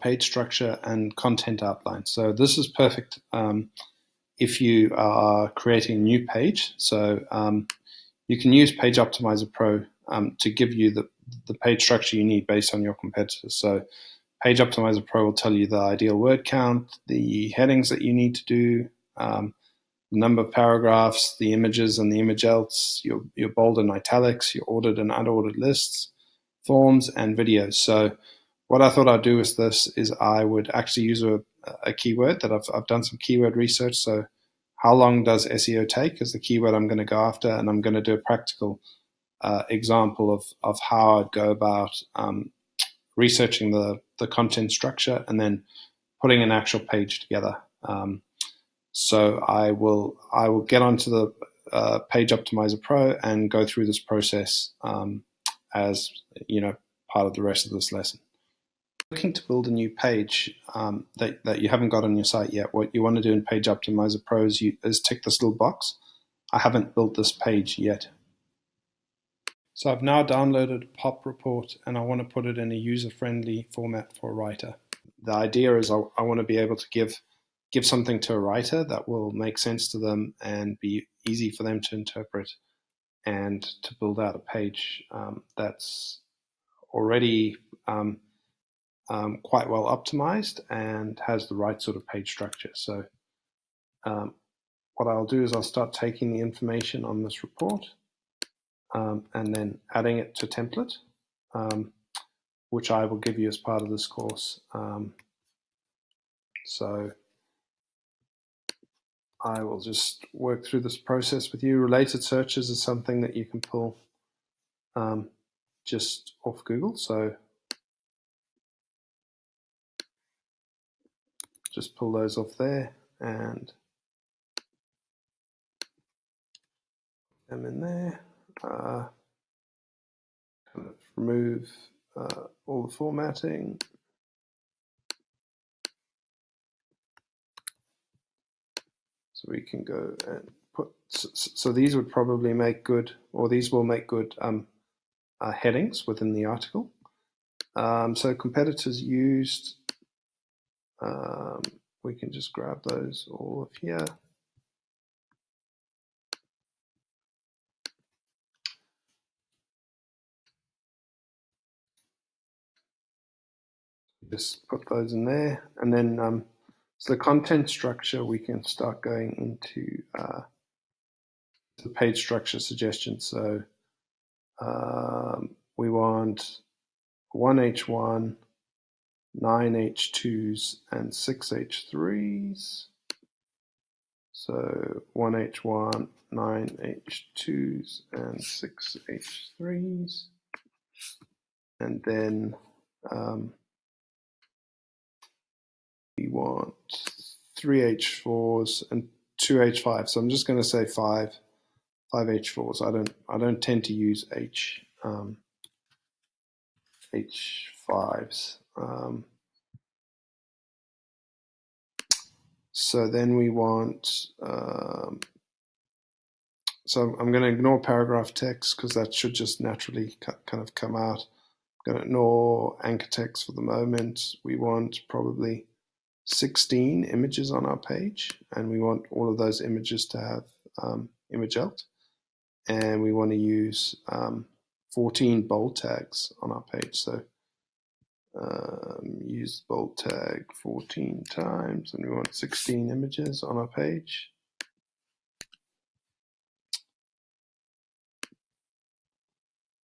page structure and content outline. So this is perfect if you are creating a new page. So you can use Page Optimizer Pro to give you the page structure you need based on your competitors. So Page Optimizer Pro will tell you the ideal word count, the headings that you need to do, the number of paragraphs, the images and the image else, your bold and italics, your ordered and unordered lists, forms, and videos. So what I thought I'd do with this is I would actually use a keyword that I've done some keyword research. So how long does SEO take is the keyword I'm going to go after, and I'm going to do a practical example of how I'd go about researching the content structure and then putting an actual page together. So I will get onto the Page Optimizer Pro and go through this process as part of the rest of this lesson. Looking to build a new page that you haven't got on your site yet, what you want to do in Page Optimizer Pro is tick this little box. I haven't built this page yet. So I've now downloaded a pop report and I want to put it in a user-friendly format for a writer. The idea is I want to be able to give something to a writer that will make sense to them and be easy for them to interpret, and to build out a page that's already quite well optimized and has the right sort of page structure. So what I'll do is I'll start taking the information on this report and then adding it to template, which I will give you as part of this course. So I will just work through this process with you. Related searches is something that you can pull just off Google. So just pull those off there and them in there. Kind of remove all the formatting. So we can go and put, so these would probably make good, or these will make good headings within the article. So competitors used, we can just grab those all of here. Just put those in there, and then so the content structure, we can start going into the page structure suggestions. So we want 1H1, 9H2s, and 6H3s. So 1H1, 9H2s, and 6H3s. And then we want 3H4s and 2H5s. So I'm just going to say 5H4s. I don't tend to use H5s. So then we want, so I'm going to ignore paragraph text because that should just naturally kind of come out. I'm going to ignore anchor text for the moment. We want probably 16 images on our page, and we want all of those images to have image alt, and we want to use 14 bold tags on our page. So use bold tag 14 times, and we want 16 images on our page.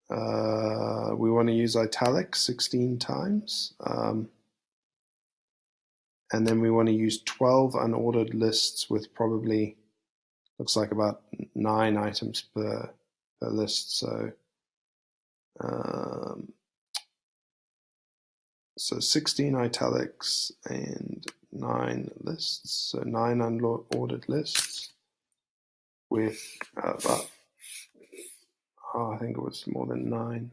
We want to use italics 16 times. And then we want to use 12 unordered lists with probably, looks like about 9 items per list. So, so 16 italics and 9 lists. So 9 unordered lists with about, I think it was more than 9.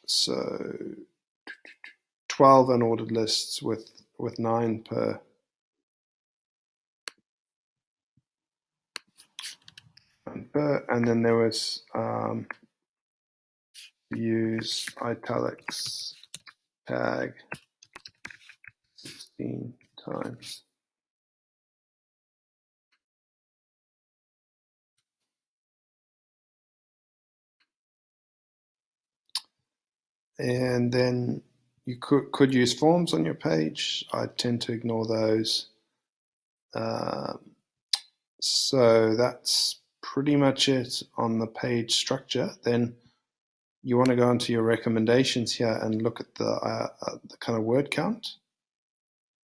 So 12 unordered lists with 9 per. And then there was use italics tag 16 times. And then you could use forms on your page. I tend to ignore those. So that's pretty much it on the page structure. Then you want to go into your recommendations here and look at the kind of word count.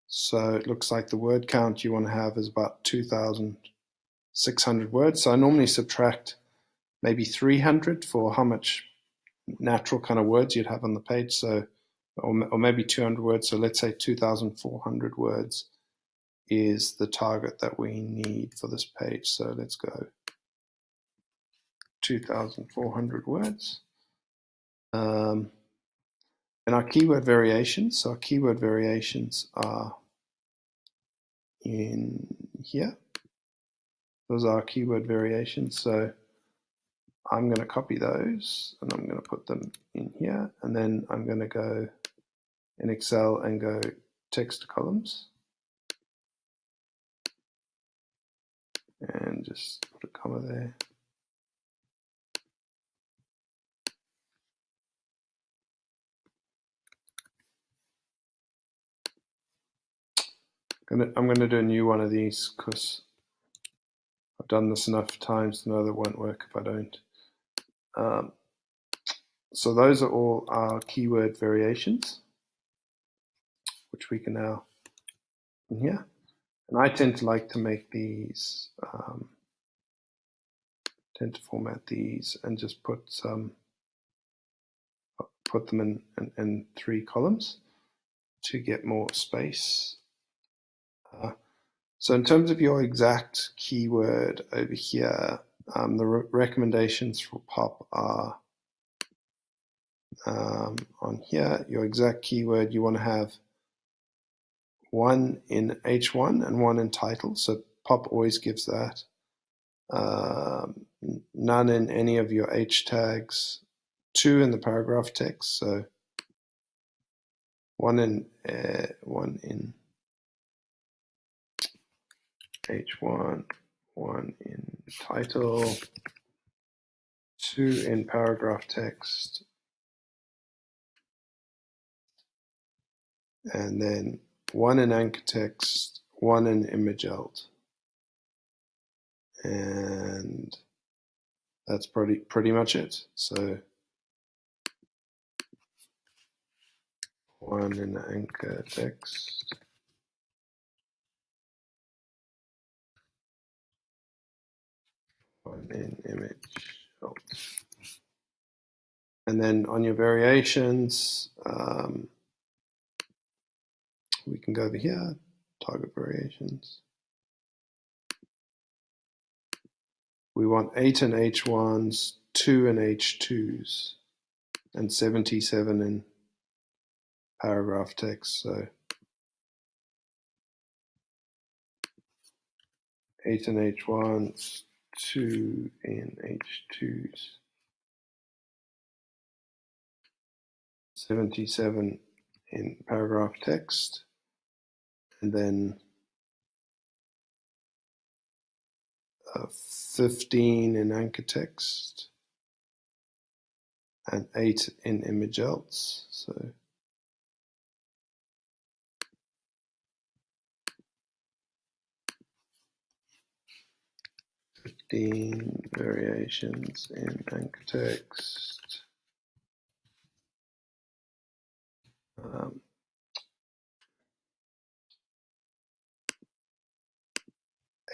So it looks like the word count you want to have is about 2,600 words. So I normally subtract maybe 300 for how much natural kind of words you'd have on the page. So, or maybe 200 words. So let's say 2,400 words is the target that we need for this page. So let's go 2,400 words. And our keyword variations. So our keyword variations are in here. Those are our keyword variations. So I'm going to copy those and I'm going to put them in here. And then I'm going to go in Excel and go text columns. And just put a comma there. I'm going to do a new one of these because I've done this enough times to know that it won't work if I don't. So those are all our keyword variations, which we can now in here. And I tend to like to make these, tend to format these and just put them in 3 columns to get more space. So in terms of your exact keyword over here, the recommendations for pop are on here. Your exact keyword, you want to have one in H1 and one in title. So pop always gives that. None in any of your H tags, 2 in the paragraph text. So one in H1, 1 in title, 2 in paragraph text, and then 1 in anchor text, 1 in image alt. And that's pretty much it. So 1 in anchor text, 1 in image alt. And then on your variations, we can go over here, target variations. We want 8 in H1s, 2 in H2s, and 77 in paragraph text. So 8 in H1s, 2 in H2s, 77 in paragraph text, and then 15 in anchor text, and 8 in image alts. So variations in anchor text,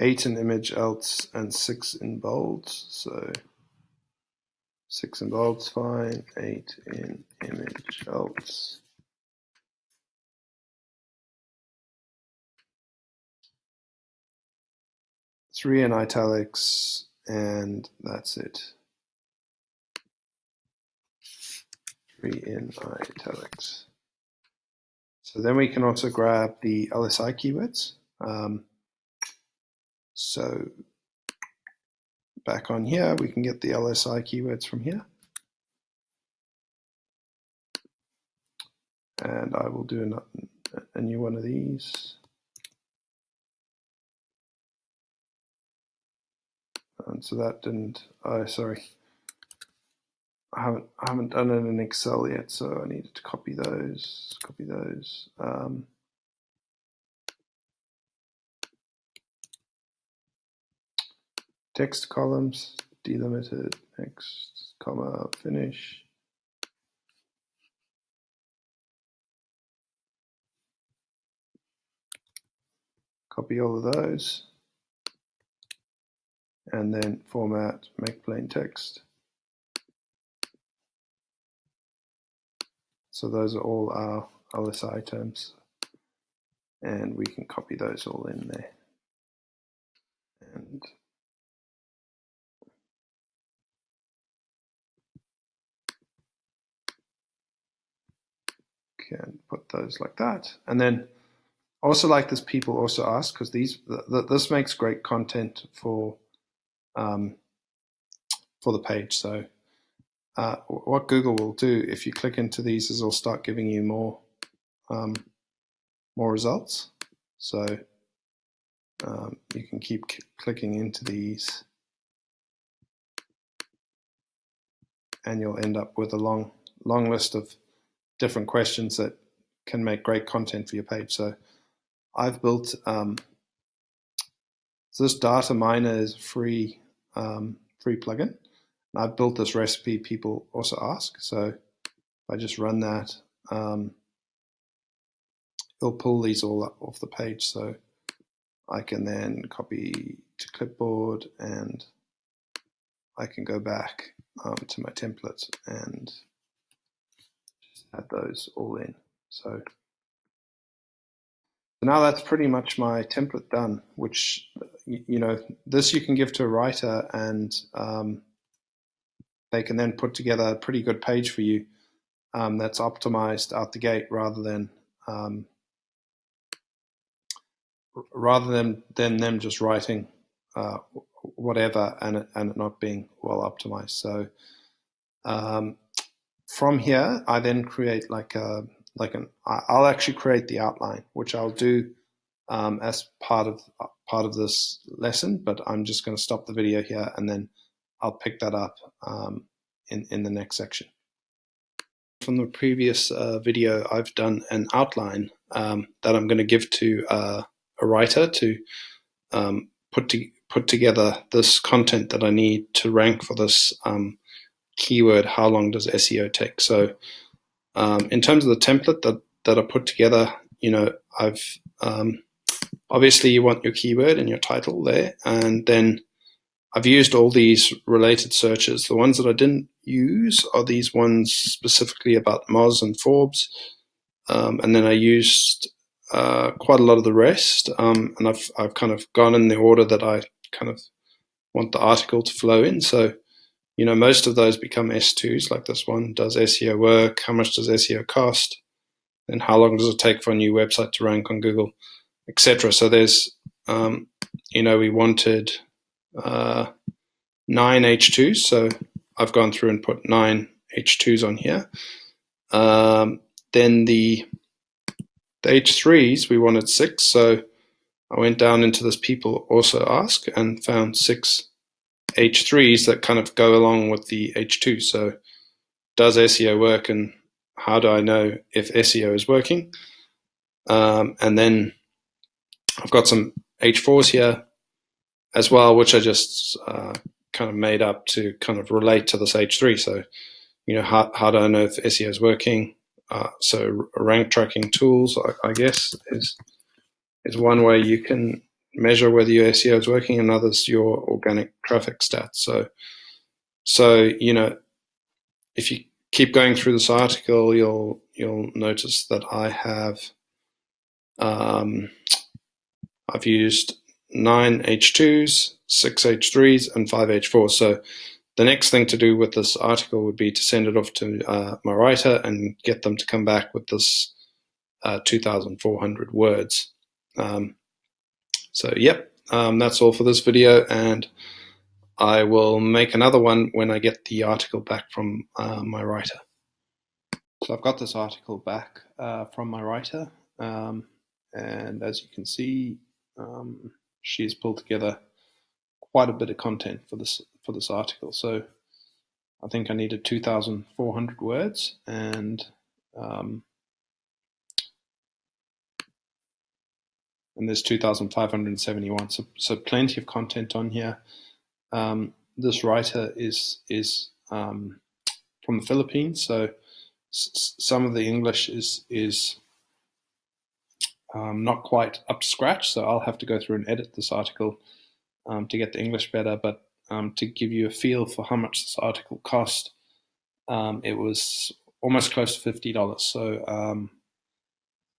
8 in image alts and 6 in bolds. So 6 in bolds, fine. 8 in image alts. Three in italics, and that's it. 3 in italics. So then we can also grab the LSI keywords. So back on here, we can get the LSI keywords from here. and I will do a new one of these. And so that didn't, sorry, I haven't done it in Excel yet, so I needed to copy those. Text columns, delimited, next, comma, finish. Copy all of those, and then format, make plain text. So those are all our LSI terms, and we can copy those all in there. And can put those like that. And then also, like this, people also ask, because this makes great content for the page. So what Google will do if you click into these is it'll start giving you more results. So you can keep clicking into these, and you'll end up with a long list of different questions that can make great content for your page. So I've built so this data miner is free plugin. And I've built this recipe people also ask. So if I just run that, it'll pull these all up off the page. So I can then copy to clipboard, and I can go back to my template and just add those all in. So now that's pretty much my template done, which, this you can give to a writer, and they can then put together a pretty good page for you that's optimized out the gate, rather than them just writing whatever and it not being well optimized. So from here, I then create I'll actually create the outline, which I'll do as part of this lesson, but I'm just going to stop the video here, and then I'll pick that up in the next section. From the previous video, I've done an outline that I'm going to give to a writer to put together this content that I need to rank for this keyword. How long does SEO take? So in terms of the template that I put together, I've obviously you want your keyword and your title there, and then I've used all these related searches. The ones that I didn't use are these ones specifically about Moz and Forbes, and then I used quite a lot of the rest, and I've kind of gone in the order that I kind of want the article to flow in. So most of those become S2s, like this one. Does SEO work? How much does SEO cost? And how long does it take for a new website to rank on Google, etc. So there's, we wanted 9 H2s. So I've gone through and put 9 H2s on here. Then the H3s, we wanted 6. So I went down into this people also ask and found 6 H3s that kind of go along with the H2. So does SEO work, and how do I know if SEO is working? And then I've got some H4s here as well, which I just kind of made up to kind of relate to this H3. So, how do I know if SEO is working? So rank tracking tools, I guess, is one way you can measure whether your SEO is working, and others your organic traffic stats. So if you keep going through this article, you'll notice that I have I've used 9 H2s, 6 H3s, and 5 H4s. So the next thing to do with this article would be to send it off to my writer and get them to come back with this 2,400 words. So yep, that's all for this video, and I will make another one when I get the article back from my writer. So I've got this article back from my writer, and as you can see, she's pulled together quite a bit of content for this article. So I think I needed 2,400 words, and there's 2,571. So plenty of content on here. This writer is from the Philippines, so some of the English is not quite up to scratch. So I'll have to go through and edit this article to get the English better. But to give you a feel for how much this article cost, it was almost close to $50. So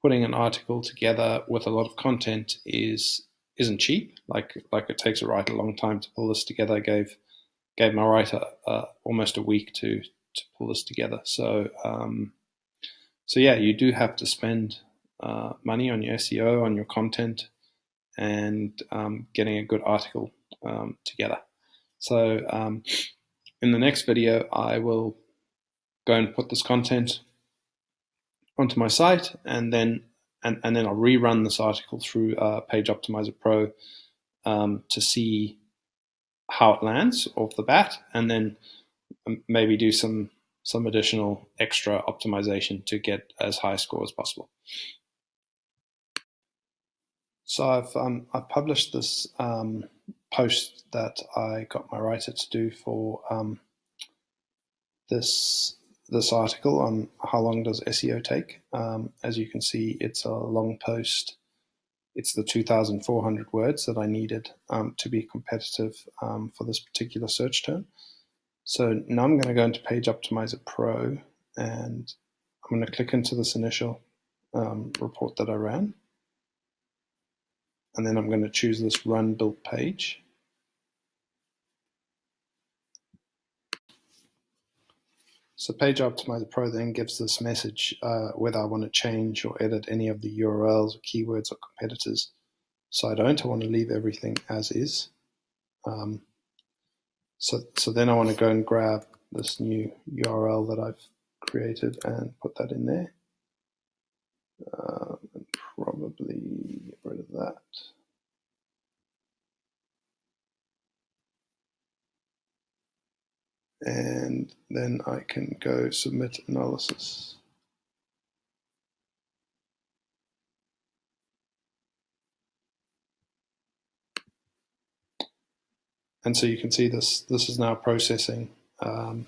putting an article together with a lot of content isn't cheap. Like it takes a writer a long time to pull this together. Gave my writer almost a week to pull this together. So yeah, you do have to spend money on your SEO, on your content, and getting a good article together. So in the next video, I will go and put this content onto my site, and then I'll rerun this article through Page Optimizer Pro to see how it lands off the bat, and then maybe do some additional extra optimization to get as high a score as possible. So I've published this post that I got my writer to do for this article on how long does SEO take. As you can see, it's a long post. It's the 2,400 words that I needed to be competitive for this particular search term. So now I'm going to go into Page Optimizer Pro, and I'm going to click into this initial report that I ran. And then I'm going to choose this Run Build Page. So Page Optimizer Pro then gives this message whether I want to change or edit any of the URLs or keywords or competitors. So I want to leave everything as is. So then I want to go and grab this new URL that I've created and put that in there. And probably get rid of that. And then I can go submit analysis. And so you can see this is now processing. And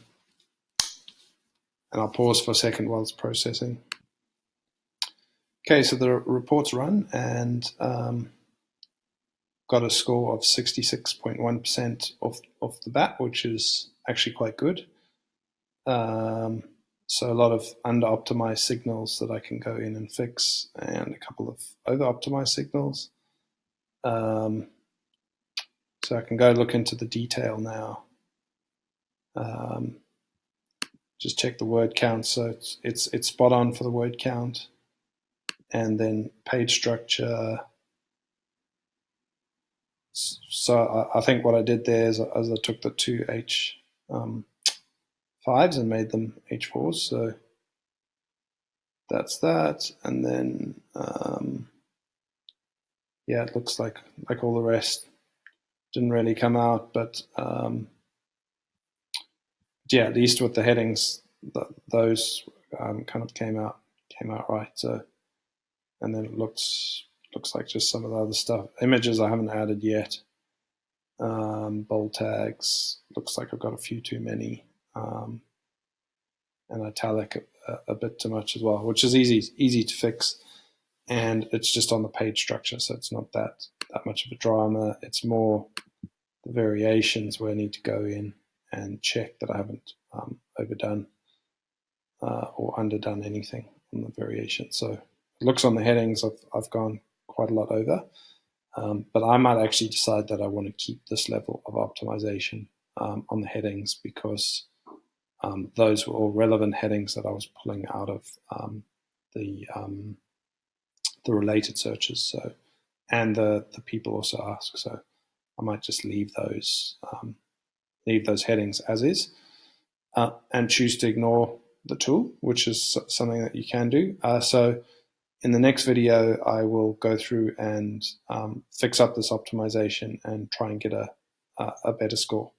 I'll pause for a second while it's processing. Okay, so the report's run, and got a score of 66.1% off the bat, which is actually quite good. So a lot of under-optimized signals that I can go in and fix, and a couple of over-optimized signals. So I can go look into the detail now. Just check the word count. So it's spot on for the word count. And then page structure. So I think what I did there is I took the two H5s and made them H4s. So that's that. And then, yeah, it looks like all the rest didn't really come out, but yeah, at least with the headings, those kind of came out right. So, and then it looks like just some of the other stuff. Images I haven't added yet. Bold tags, looks like I've got a few too many, and italic a bit too much as well, which is easy to fix, and it's just on the page structure, so it's not that much of a drama. It's more the variations where I need to go in and check that I haven't overdone or underdone anything on the variation. So it looks on the headings I've gone quite a lot over. But I might actually decide that I want to keep this level of optimization on the headings, because those were all relevant headings that I was pulling out of the related searches. So, and the people also ask. So I might just leave those headings as is, and choose to ignore the tool, which is something that you can do. So in the next video, I will go through and fix up this optimization and try and get a better score.